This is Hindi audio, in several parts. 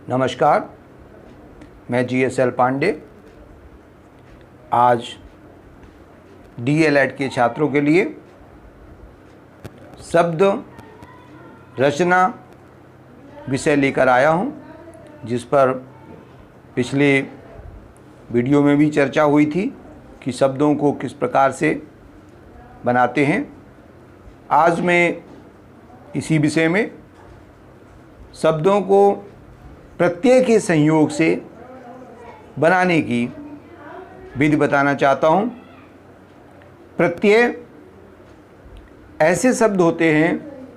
नमस्कार, मैं GSL पांडे आज DLED के छात्रों के लिए शब्द रचना विषय लेकर आया हूं, जिस पर पिछले वीडियो में भी चर्चा हुई थी कि शब्दों को किस प्रकार से बनाते हैं। आज मैं इसी विषय में शब्दों को प्रत्यय के संयोग से बनाने की विधि बताना चाहता हूँ। प्रत्यय ऐसे शब्द होते हैं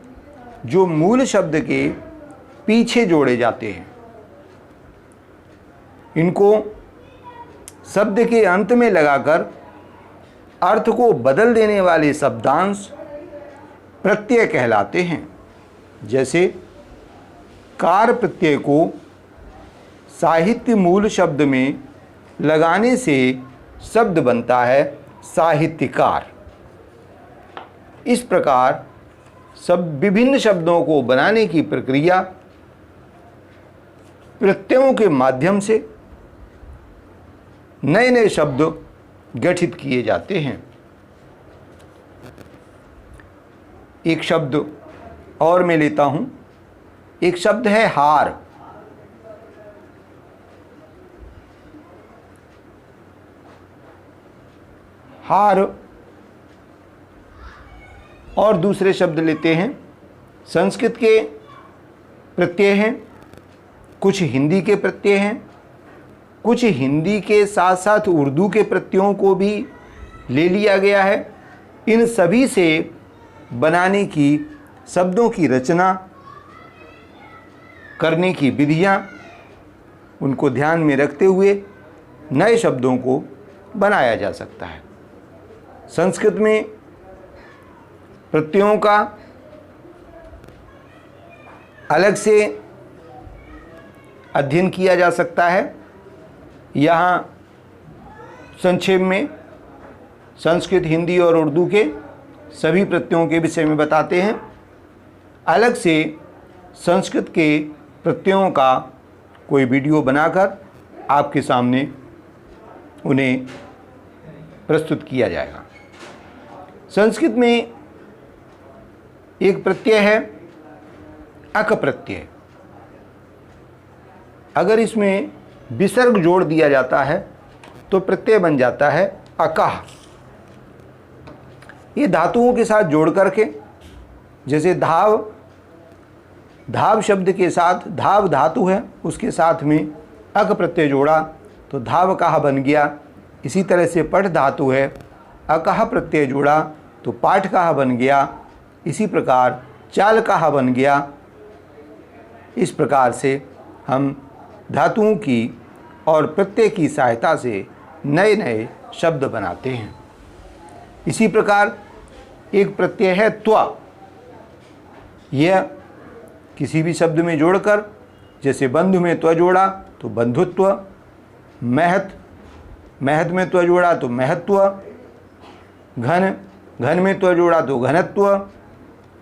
जो मूल शब्द के पीछे जोड़े जाते हैं। इनको शब्द के अंत में लगाकर अर्थ को बदल देने वाले शब्दांश प्रत्यय कहलाते हैं। जैसे कार प्रत्यय को साहित्य मूल शब्द में लगाने से शब्द बनता है साहित्यकार। इस प्रकार सब विभिन्न शब्दों को बनाने की प्रक्रिया प्रत्ययों के माध्यम से नए नए शब्द गठित किए जाते हैं। एक शब्द और मैं लेता हूं। एक शब्द है हार। हार और दूसरे शब्द लेते हैं। संस्कृत के प्रत्यय हैं, कुछ हिंदी के प्रत्यय हैं, कुछ हिंदी के साथ साथ उर्दू के प्रत्ययों को भी ले लिया गया है। इन सभी से बनाने की शब्दों की रचना करने की विधियां, उनको ध्यान में रखते हुए नए शब्दों को बनाया जा सकता है। संस्कृत में प्रत्ययों का अलग से अध्ययन किया जा सकता है। यहाँ संक्षेप में संस्कृत, हिंदी और उर्दू के सभी प्रत्ययों के विषय में बताते हैं। अलग से संस्कृत के प्रत्ययों का कोई वीडियो बनाकर आपके सामने उन्हें प्रस्तुत किया जाएगा। संस्कृत में एक प्रत्यय है अक प्रत्यय। अगर इसमें विसर्ग जोड़ दिया जाता है तो प्रत्यय बन जाता है अकः। ये धातुओं के साथ जोड़ करके, जैसे धाव, धाव शब्द के साथ धाव धातु है, उसके साथ में अक प्रत्यय जोड़ा तो धाव कहा बन गया। इसी तरह से पठ धातु है, अकह प्रत्यय जोड़ा तो पाठ कहा बन गया। इसी प्रकार चाल कहा बन गया। इस प्रकार से हम धातुओं की और प्रत्यय की सहायता से नए नए शब्द बनाते हैं। इसी प्रकार एक प्रत्यय है त्वा। यह किसी भी शब्द में जोड़कर, जैसे बंधु में त्व जोड़ा तो बंधुत्व, महत, महत में त्व जोड़ा तो महत्व, घन, घन में त्व जोड़ा तो घनत्व,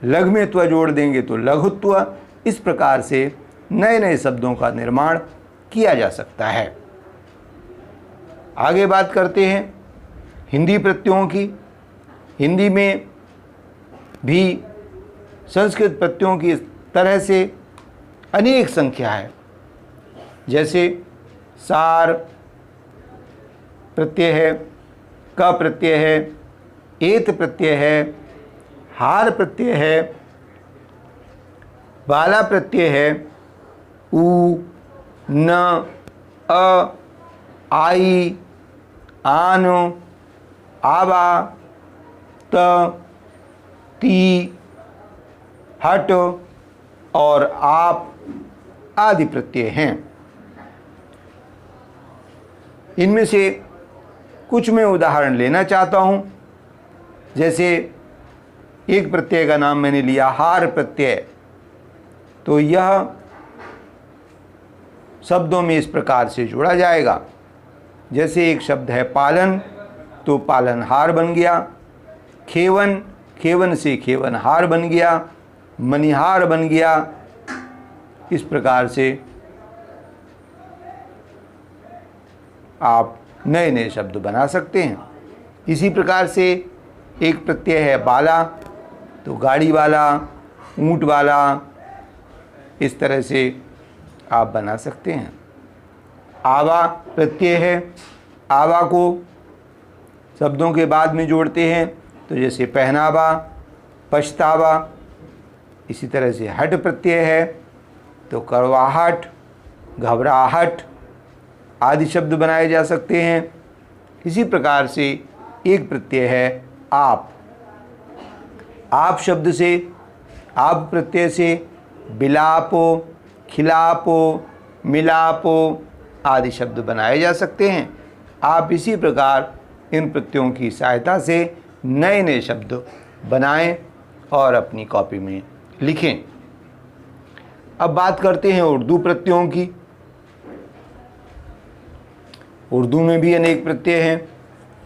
लघु में त्व जोड़ देंगे तो लघुत्व। इस प्रकार से नए नए शब्दों का निर्माण किया जा सकता है। आगे बात करते हैं हिंदी प्रत्ययों की। हिंदी में भी संस्कृत प्रत्ययों की तरह से अनेक संख्या है। जैसे सार प्रत्यय है, क प्रत्यय है, एत प्रत्यय है, हार प्रत्यय है, बाला प्रत्यय है, उ, न, अ, आई, आन, आवा, त, ती, हट और आप आदि प्रत्यय हैं। इनमें से कुछ मैं उदाहरण लेना चाहता हूं। जैसे एक प्रत्यय का नाम मैंने लिया हार प्रत्यय, तो यह शब्दों में इस प्रकार से जोड़ा जाएगा। जैसे एक शब्द है पालन, तो पालनहार बन गया। खेवन, खेवन से खेवनहार बन गया। मनिहार बन गया। इस प्रकार से आप नए नए शब्द बना सकते हैं। इसी प्रकार से एक प्रत्यय है बाला, तो गाड़ी वाला, ऊंट वाला, इस तरह से आप बना सकते हैं। आवा प्रत्यय है, आवा को शब्दों के बाद में जोड़ते हैं, तो जैसे पहनावा, पछतावा। इसी तरह से हट प्रत्यय है, तो कड़वाहट, घबराहट आदि शब्द बनाए जा सकते हैं। इसी प्रकार से एक प्रत्यय है आप। आप शब्द से, आप प्रत्यय से बिलापो, खिलापो, मिलापो आदि शब्द बनाए जा सकते हैं। आप इसी प्रकार इन प्रत्ययों की सहायता से नए नए शब्द बनाएं और अपनी कॉपी में लिखें। अब बात करते हैं उर्दू प्रत्ययों की। उर्दू में भी अनेक प्रत्यय हैं।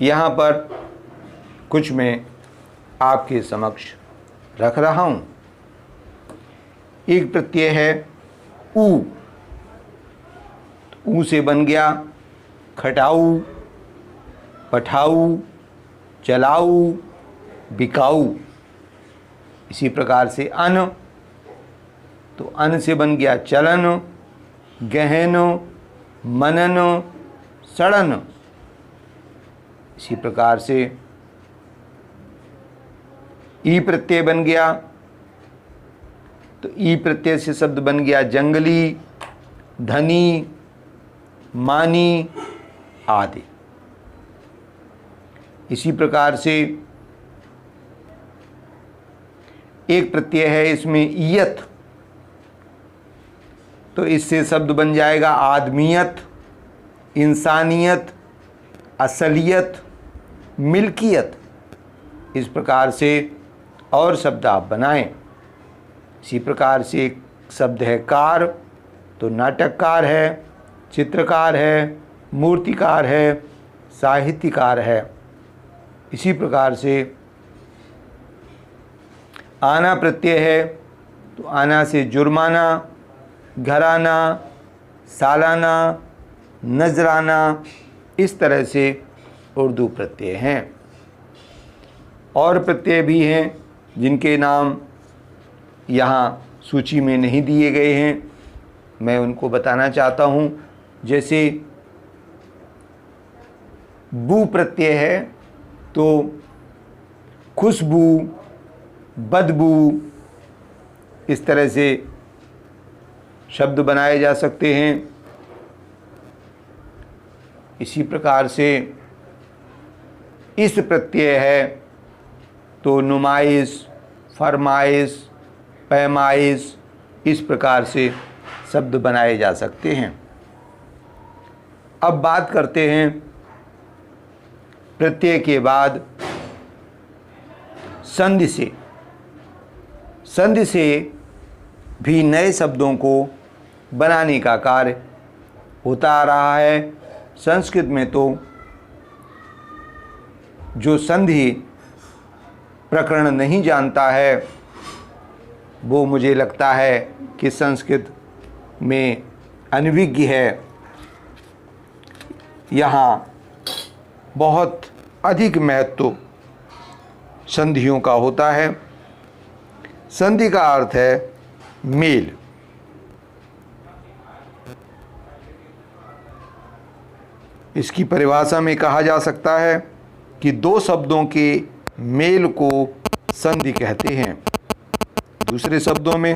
यहाँ पर कुछ मैं आपके समक्ष रख रहा हूँ। एक प्रत्यय है ऊ। ऊ से बन गया खटाऊ, पठाऊ, चलाऊ, बिकाऊ। इसी प्रकार से अन, तो अन से बन गया चलन, गहन, मनन, सड़न। इसी प्रकार से ई प्रत्यय बन गया, तो ई प्रत्यय से शब्द बन गया जंगली, धनी, मानी आदि। इसी प्रकार से एक प्रत्यय है इसमें ईयत, तो इससे शब्द बन जाएगा आदमियत, इंसानियत, असलियत, मिल्कियत। इस प्रकार से और शब्द आप बनाएं। इसी प्रकार से एक शब्द है कार, तो नाटककार है, चित्रकार है, मूर्तिकार है, साहित्यकार है। इसी प्रकार से आना प्रत्यय है, तो आना से जुर्माना, घराना, सालाना, नजराना, इस तरह से उर्दू प्रत्यय हैं। और प्रत्यय भी हैं जिनके नाम यहाँ सूची में नहीं दिए गए हैं, मैं उनको बताना चाहता हूँ। जैसे बू प्रत्यय है, तो खुशबू, बदबू, इस तरह से शब्द बनाए जा सकते हैं। इसी प्रकार से इस प्रत्यय है, तो नुमाइश, फरमाइश, पैमाइश, इस प्रकार से शब्द बनाए जा सकते हैं। अब बात करते हैं प्रत्यय के बाद संधि से। संधि से भी नए शब्दों को बनाने का कार्य होता आ रहा है। संस्कृत में तो जो संधि प्रकरण नहीं जानता है, वो मुझे लगता है कि संस्कृत में अनभिज्ञ है। यहाँ बहुत अधिक महत्व संधियों का होता है। संधि का अर्थ है मेल। इसकी परिभाषा में कहा जा सकता है कि दो शब्दों के मेल को संधि कहते हैं। दूसरे शब्दों में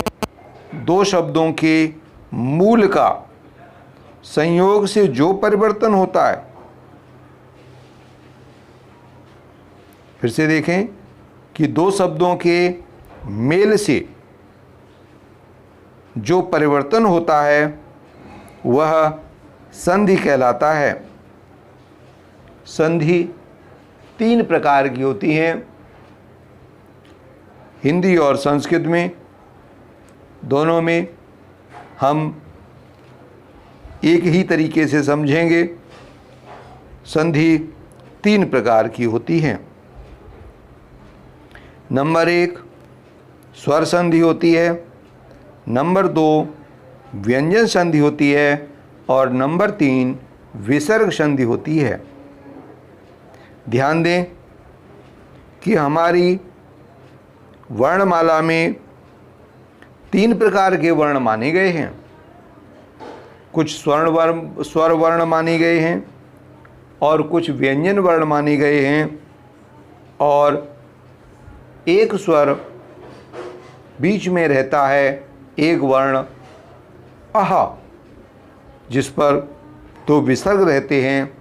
दो शब्दों के मूल का संयोग से जो परिवर्तन होता है, फिर से देखें कि दो शब्दों के मेल से जो परिवर्तन होता है वह संधि कहलाता है। संधि तीन प्रकार की होती हैं। हिंदी और संस्कृत में, दोनों में हम एक ही तरीके से समझेंगे। संधि तीन प्रकार की होती हैं। नंबर 1 स्वर संधि होती है, नंबर 2 व्यंजन संधि होती है और नंबर 3 विसर्ग संधि होती है। ध्यान दें कि हमारी वर्णमाला में 3 प्रकार के वर्ण माने गए हैं। कुछ स्वर वर्ण माने गए हैं और कुछ व्यंजन वर्ण माने गए हैं, और एक स्वर बीच में रहता है, एक वर्ण अह, जिस पर 2 विसर्ग रहते हैं,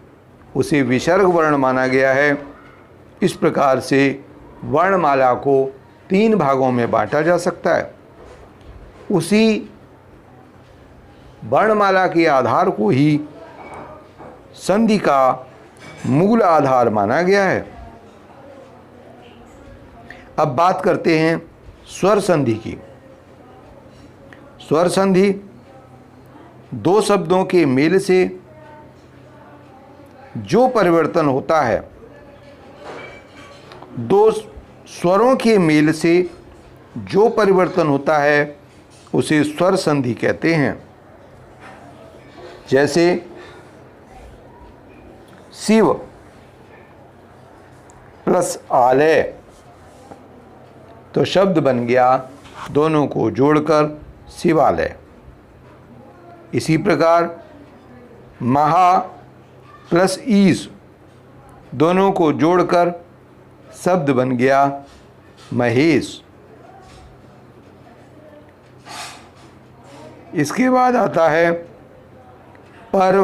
उसे विसर्ग वर्ण माना गया है। इस प्रकार से वर्णमाला को 3 भागों में बांटा जा सकता है। उसी वर्णमाला के आधार को ही संधि का मूल आधार माना गया है। अब बात करते हैं स्वर संधि की। स्वर संधि 2 शब्दों के मेल से जो परिवर्तन होता है, 2 स्वरों के मेल से जो परिवर्तन होता है, उसे स्वर संधि कहते हैं। जैसे शिव प्लस आलय, तो शब्द बन गया दोनों को जोड़कर शिवालय। इसी प्रकार महा प्लस ईश, दोनों को जोड़कर शब्द बन गया महेश। इसके बाद आता है पर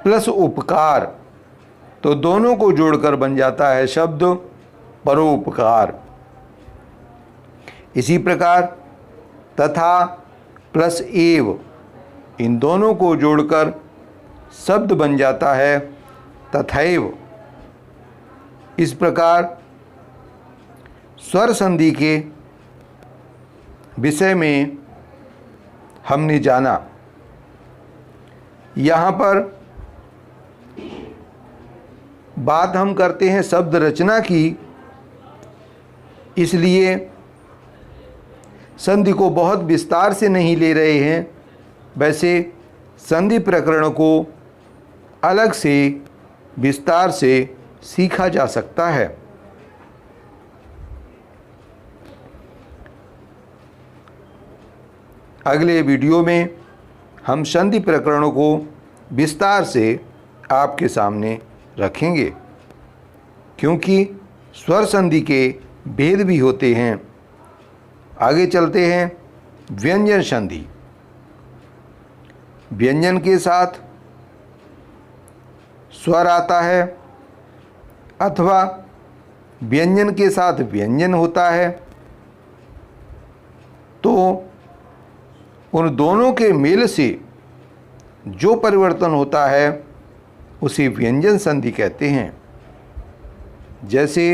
प्लस उपकार, तो दोनों को जोड़कर बन जाता है शब्द परोपकार। इसी प्रकार तथा प्लस एव, इन दोनों को जोड़कर शब्द बन जाता है तथैव। इस प्रकार स्वर संधि के विषय में हमने जाना। यहाँ पर बात हम करते हैं शब्द रचना की, इसलिए संधि को बहुत विस्तार से नहीं ले रहे हैं। वैसे संधि प्रकरण को अलग से विस्तार से सीखा जा सकता है। अगले वीडियो में हम संधि प्रकरणों को विस्तार से आपके सामने रखेंगे, क्योंकि स्वर संधि के भेद भी होते हैं। आगे चलते हैं व्यंजन संधि। व्यंजन के साथ स्वर आता है अथवा व्यंजन के साथ व्यंजन होता है, तो उन दोनों के मेल से जो परिवर्तन होता है उसे व्यंजन संधि कहते हैं। जैसे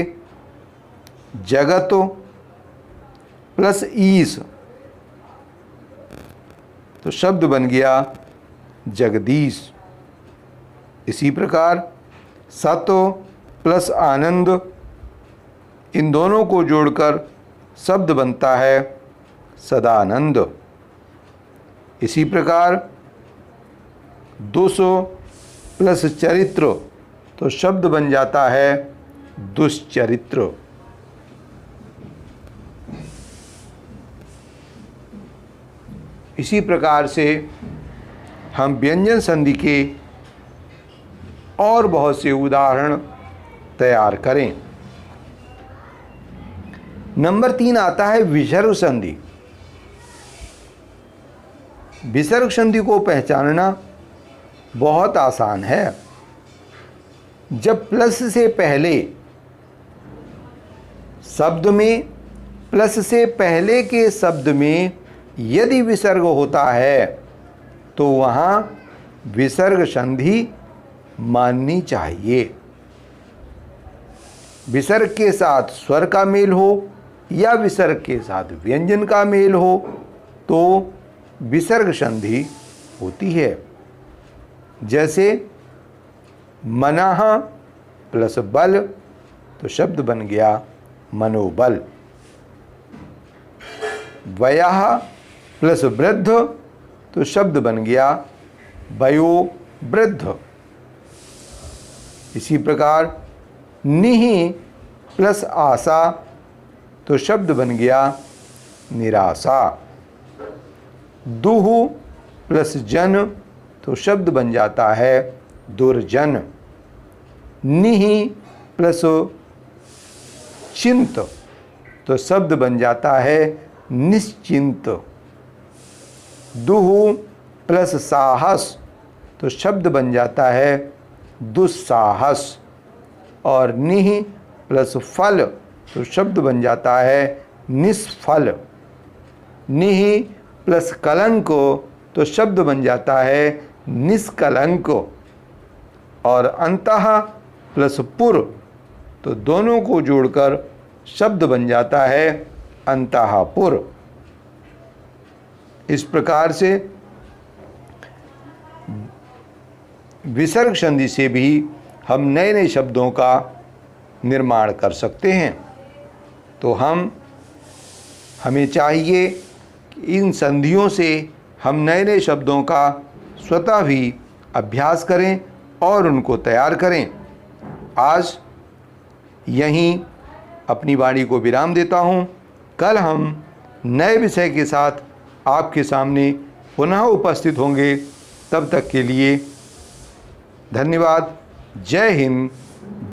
जगत प्लस ईश, तो शब्द बन गया जगदीश। इसी प्रकार सत प्लस आनंद, इन दोनों को जोड़कर शब्द बनता है सदानंद। इसी प्रकार 200 प्लस चरित्र, तो शब्द बन जाता है दुष्चरित्र। इसी प्रकार से हम व्यंजन संधि के और बहुत से उदाहरण तैयार करें। नंबर 3 आता है विसर्ग संधि। विसर्ग संधि को पहचानना बहुत आसान है। जब प्लस से पहले शब्द में, प्लस से पहले के शब्द में यदि विसर्ग होता है तो वहाँ विसर्ग संधि माननी चाहिए। विसर्ग के साथ स्वर का मेल हो या विसर्ग के साथ व्यंजन का मेल हो तो विसर्ग संधि होती है। जैसे मनः प्लस बल, तो शब्द बन गया मनोबल। वयः प्लस वृद्ध, तो शब्द बन गया वयोवृद्ध। इसी प्रकार निहि प्लस आशा तो शब्द बन गया निराशा। दुहु प्लस जन तो शब्द बन जाता है दुर्जन। निहि प्लस चिंत तो शब्द बन जाता है निश्चिंत। दुहु प्लस साहस तो शब्द बन जाता है दुस्साहस। और निहि प्लस फल तो शब्द बन जाता है निष्फल। निहि प्लस कलंको तो शब्द बन जाता है निष्कलंक। और अंतः प्लस पुर तो दोनों को जोड़कर शब्द बन जाता है अंतःपुर। इस प्रकार से विसर्ग संधि से भी हम नए नए शब्दों का निर्माण कर सकते हैं। तो हमें चाहिए कि इन संधियों से हम नए नए शब्दों का स्वतः भी अभ्यास करें और उनको तैयार करें। आज यहीं अपनी वाणी को विराम देता हूँ। कल हम नए विषय के साथ आपके सामने पुनः उपस्थित होंगे। तब तक के लिए धन्यवाद। जय हिंद,